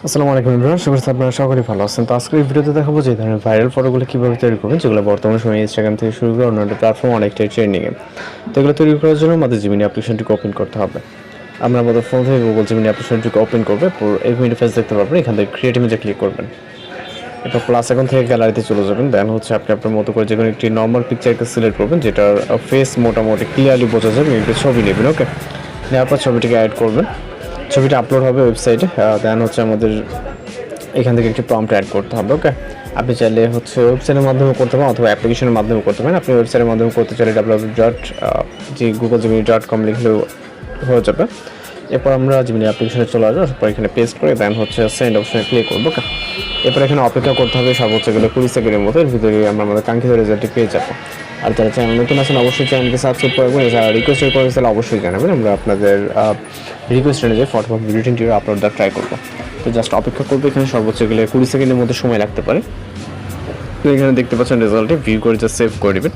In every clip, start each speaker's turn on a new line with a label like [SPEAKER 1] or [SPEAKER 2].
[SPEAKER 1] আসসালামু আলাইকুম এভরিওয়ান, আশা করছি আপনারা সকলেই ভালো আছেন। তো আজকের এই ভিডিওতে দেখাবো যে ধরনের ভাইরাল ফটোগুলো কীভাবে তৈরি করবেন, যেগুলো বর্তমান সময়ে ইনস্টাগ্রাম থেকে শুরু করে অন্যান্য প্ল্যাটফর্ম অনেকটাই ট্রেন্ডিংয়ে। তো এগুলো তৈরি করার জন্য আমাদের জিমিনি অ্যাপ্লিকেশনটিকে ওপেন করতে হবে। আমরা আমাদের ফোন থেকে গুগল জিমিনি অ্যাপ্লিকেশনটিকে ওপেন করবে, পুরো এক ইন্টারফেস দেখতে পারবেন। এখান থেকে ক্রিয়েট ইমেজে ক্লিক করবেন, এটা প্লাস এখন থেকে গ্যালারিতে চলে যাবেন। দেন হচ্ছে আপনি আপনার মতো করে যে কোনো একটি নর্মাল পিকচারকে সিলেক্ট করবেন, যেটার ফেস মোটামুটি ক্লিয়ারলি বোঝা যাবে। একটি ছবি নেবেন, ওকে। নেওয়ার পর ছবিটিকে অ্যাড করবেন, ছবিটা আপলোড হবে ওয়েবসাইটে। দেন হচ্ছে আমাদের এখান থেকে একটি প্রম্পট অ্যাড করতে হবে, ওকে। আপনি চাইলে হচ্ছে ওয়েবসাইটের মাধ্যমে করতে পারেন অথবা অ্যাপ্লিকেশনের মাধ্যমে করতে পারেন। আপনি ওয়েবসাইটের মাধ্যমে করতে চাইলে www.googlejiminy.com লিখলেও হয়ে যাবে। এরপর আমরা জিমিনি অ্যাপ্লিকেশনে চলে আসবো, তারপর এখানে পেস্ট করে দেন হচ্ছে সেন্ড অপশনে ক্লিক করবো, ওকে। এরপর এখানে অপেক্ষা করতে হবে সর্বোচ্চ গেলে 20 সেকেন্ডের মতো। এর ভিতরে আমরা আমাদের কাঙ্ক্ষিত রেজাল্টটি পেয়ে যাবো। আর যারা চ্যানেল নতুন আছেন অবশ্যই চ্যানেলকে সাবস্ক্রাইব করবেন। যারা রিকোয়েস্ট করেন তাহলে অবশ্যই জানাবেন, আমরা আপনাদের রিকোয়েস্ট অনুযায়ী ফটো বা ভিডিও আপলোড দেওয়ার ট্রাই করবো। তো জাস্ট অপেক্ষা করবো, এখানে সর্বোচ্চ গেলে 20 সেকেন্ডের মধ্যে সময় লাগতে পারে। তো এখানে দেখতে পাচ্ছেন রেজাল্টে ভিউ করে জাস্ট সেভ করে দেবেন।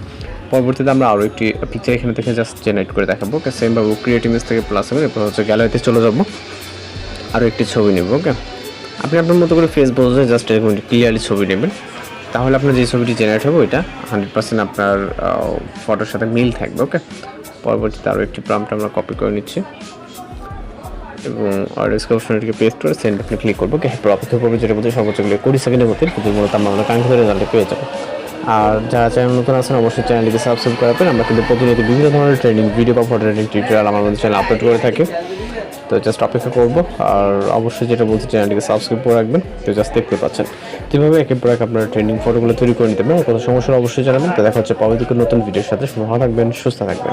[SPEAKER 1] পরবর্তীতে আমরা আরও একটি পিকচার এখানে থেকে জাস্ট জেনারেট করে দেখাবো, ওকে। সেমভাবে ক্রিয়েট ইমেজ থেকে প্লাস হবে, এরপর হচ্ছে গ্যালারিতে চলে যাবো, আরও একটি ছবি নেব, ওকে। আপনি আপনার মতো করে ফেস বোঝে জাস্ট এরকম ক্লিয়ারলি ছবি নেবেন, তাহলে আপনার যে ছবিটি জেনারেট হবে ওইটা 100% আপনার ফটোর সাথে মিল থাকবে, ওকে। পরবর্তীতে আরও একটি প্রম্পট আমরা কপি করে নিচ্ছি এবং অপশনটিকে পেস্ট করে সেন্ড আপনি ক্লিক করবো, ওকে। এরপর অপেক্ষা করবো, যেটা বলতে সর্বোচ্চ 20 সেকেন্ডের মধ্যে কিন্তু মূলত আমরা কাঙ্ক্ষিত রেজাল্টে পেয়ে যাবো। আর যারা চ্যানেল নতুন আছেন অবশ্যই চ্যানেলটিকে সাবস্ক্রাইব করাবেন। আমরা কিন্তু প্রতিনিয়ত বিভিন্ন ধরনের ট্রেনিং ভিডিও বা ফটো ট্রেনিং টিউটোরিয়াল আমার মধ্যে চ্যানেল আপলোড করে থাকি। তো জাস্ট অপেক্ষা করবো, আর অবশ্যই যেটা বলছি চ্যানেলটিকে সাবস্ক্রাইব করে রাখবেন। তো জাস্ট দেখতে পাচ্ছেন কীভাবে একের পর এক আপনার ট্রেনিং ফটোগুলো তৈরি করে নিতে পারবেন। কোনো সমস্যা অবশ্যই জানাবেন। তো দেখা হচ্ছে পরবর্তী নতুন ভিডিওর সাথে। ভালো থাকবেন, সুস্থ থাকবেন।